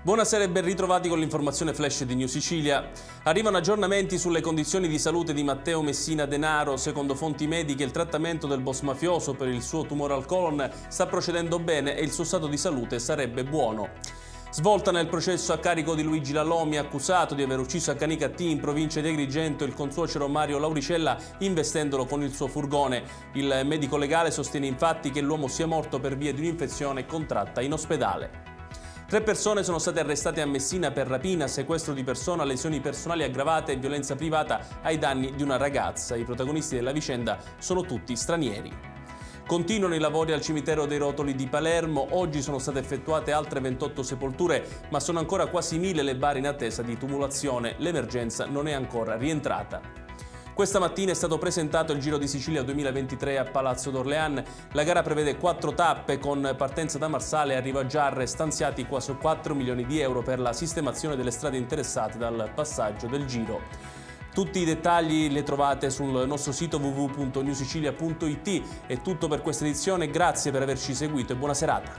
Buonasera e ben ritrovati con l'informazione flash di New Sicilia. Arrivano aggiornamenti sulle condizioni di salute di Matteo Messina Denaro. Secondo fonti mediche il trattamento del boss mafioso per il suo tumore al colon sta procedendo bene e il suo stato di salute sarebbe buono. Svolta nel processo a carico di Luigi Lalomi, accusato di aver ucciso a Canicattì in provincia di Agrigento il consuocero Mario Lauricella investendolo con il suo furgone. Il medico legale sostiene infatti che l'uomo sia morto per via di un'infezione contratta in ospedale. 3 persone sono state arrestate a Messina per rapina, sequestro di persona, lesioni personali aggravate e violenza privata ai danni di una ragazza. I protagonisti della vicenda sono tutti stranieri. Continuano i lavori al cimitero dei Rotoli di Palermo. Oggi sono state effettuate altre 28 sepolture, ma sono ancora quasi 1000 le bare in attesa di tumulazione. L'emergenza non è ancora rientrata. Questa mattina è stato presentato il Giro di Sicilia 2023 a Palazzo d'Orléans. La gara prevede 4 tappe con partenza da Marsale e arrivo a Giarre, stanziati quasi 4 milioni di euro per la sistemazione delle strade interessate dal passaggio del Giro. Tutti i dettagli li trovate sul nostro sito www.newsicilia.it. È tutto per questa edizione, grazie per averci seguito e buona serata.